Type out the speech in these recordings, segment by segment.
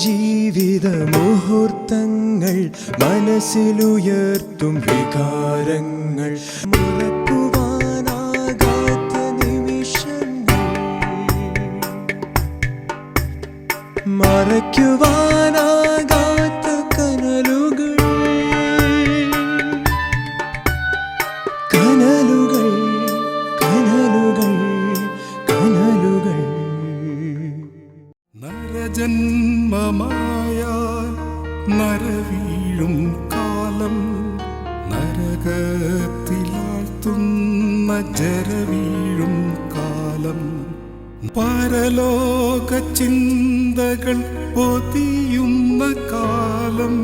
ജീവിത മുഹൂർത്തങ്ങൾ മനസ്സിലുയർത്തും വികാരങ്ങൾ മറക്കുവാനാകാത്ത നിമിഷങ്ങൾ മറയ്ക്കുവാനാകാത്ത കനലുകൾ കനലുകൾ കനലുകൾ കനലുകൾ നരജന്മമായാൽ നരവീഴും കാലം നരകത്തിലാഴ്ത്തുന്ന ജരവീഴും കാലം പരലോക ചിന്തകൾ പൊതിയുന്ന കാലം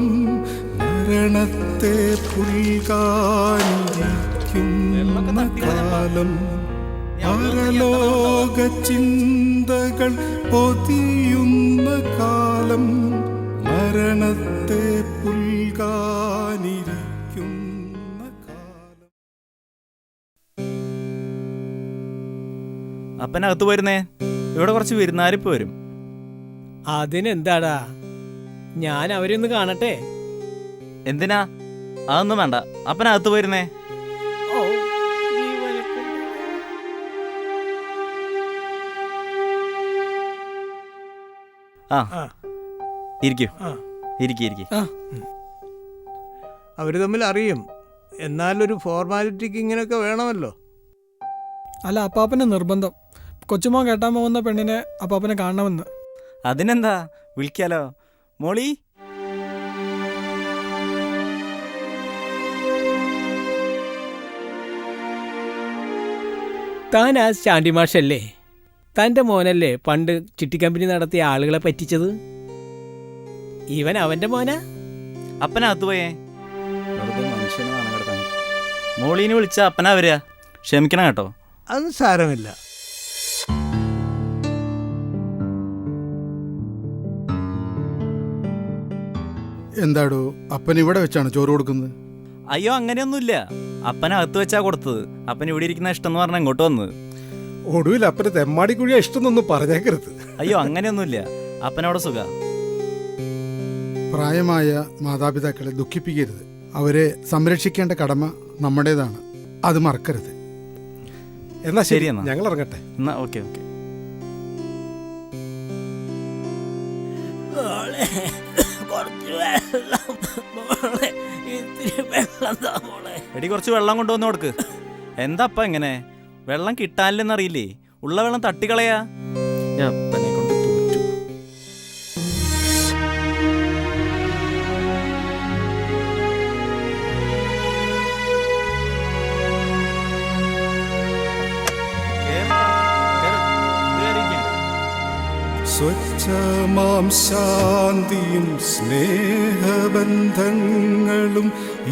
മരണത്തെ പുൽകാനിരിക്കുന്ന കാലം പരലോക ചിന്തകൾ പൊതിയുന്ന കാലം മരണത്തെ പുൽകാനിരിക്കുന്ന കാലം. അപ്പനകത്ത് പോയിരുന്നേ, ഇവിടെ കുറച്ച് വിരുന്നാരിപ്പ് വരും. അതിനെന്താടാ, ഞാൻ അവരൊന്ന് കാണട്ടെ. എന്തിനാ? അതൊന്നും വേണ്ട, അപ്പനകത്ത് പോയിരുന്നേ. ആ ഇരിക്കൂ, ഇരിക്കൂ. അവര് തമ്മിൽ അറിയും, എന്നാലൊരു ഫോർമാലിറ്റിക്ക് ഇങ്ങനെയൊക്കെ വേണമല്ലോ. അല്ല, അപ്പാപ്പന് നിർബന്ധം. കൊച്ചുമോൻ കേട്ടാൻ പോകുന്ന പെണ്ണിനെ അപ്പാപ്പനെ കാണണമെന്ന്. അതിനെന്താ, വിളിക്കാലോ. മോളി, താൻ ആ ശാന്തി മാഷല്ലേ? തൻ്റെ മോനല്ലേ പണ്ട് ചിട്ടിക്കമ്പനി നടത്തിയ ആളുകളെ പറ്റിച്ചത്? ഇവൻ അവൻ്റെ മോനാ? അപ്പനകത്ത് പോയേ. വെറുതെ മനുഷ്യനാണ് കിടത്താൻ. മോളീനെ വിളിച്ച അപ്പനാ വരിക. ക്ഷമിക്കണം കേട്ടോ. അത് സാരമില്ല. എന്താടോ, അപ്പൻ ഇവിടെ വെച്ചാണ് ചോറ് കൊടുക്കുന്നത്? അയ്യോ, അങ്ങനെയൊന്നുമില്ല. അപ്പനകത്ത് വെച്ചാ കൊടുത്തത്. അപ്പൻ ഇവിടെ ഇരിക്കുന്ന ഇഷ്ടം എന്ന് പറഞ്ഞാൽ ഇങ്ങോട്ട് വന്നത്. ഒടുവിൽ അപ്പന് തെമ്മാടിക്കുഴിയ ഇഷ്ടമെന്നൊന്നും പറഞ്ഞേക്കരുത്. അയ്യോ, അങ്ങനെയൊന്നുമില്ല. അപ്പനവിടെ സുഖ. പ്രായമായ മാതാപിതാക്കളെ ദുഃഖിപ്പിക്കരുത്. അവരെ സംരക്ഷിക്കേണ്ട കടമ നമ്മുടേതാണ്, അത് മറക്കരുത്. എന്നാ ശരി, എന്നാ ഞങ്ങൾ ഇറങ്ങട്ടെ. എന്നാ ഓക്കെ. എടി, കുറച്ച് വെള്ളം കൊണ്ടുവന്ന് കൊടുക്ക്. എന്താ അപ്പ എങ്ങനെ? വെള്ളം കിട്ടാനില്ലെന്നറിയില്ലേ? ഉള്ള വെള്ളം തട്ടിക്കളയാ. അപ്പനെ കൊണ്ട് തോറ്റു. സ്വച്ഛമാം ശാന്തിയും സ്നേഹബന്ധങ്ങളും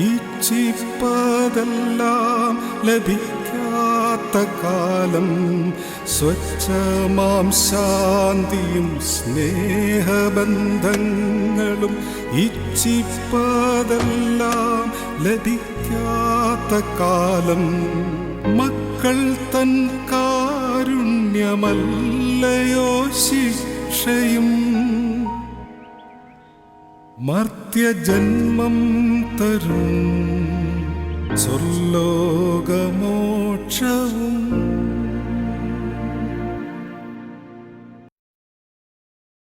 ഇച്ഛിപ്പതെല്ലാം ലഭിക്കാത്ത കാലം. സ്വച്ഛമാം ശാന്തിയും സ്നേഹബന്ധങ്ങളും ഇച്ഛിപ്പതെല്ലാം ലഭിക്കാത്ത കാലം. മക്കൾ തൻ കാരുണ്യമല്ലയോ ശിക്ഷയും മർത്യജന്മം തരും സ്വർലോകമോക്ഷവും.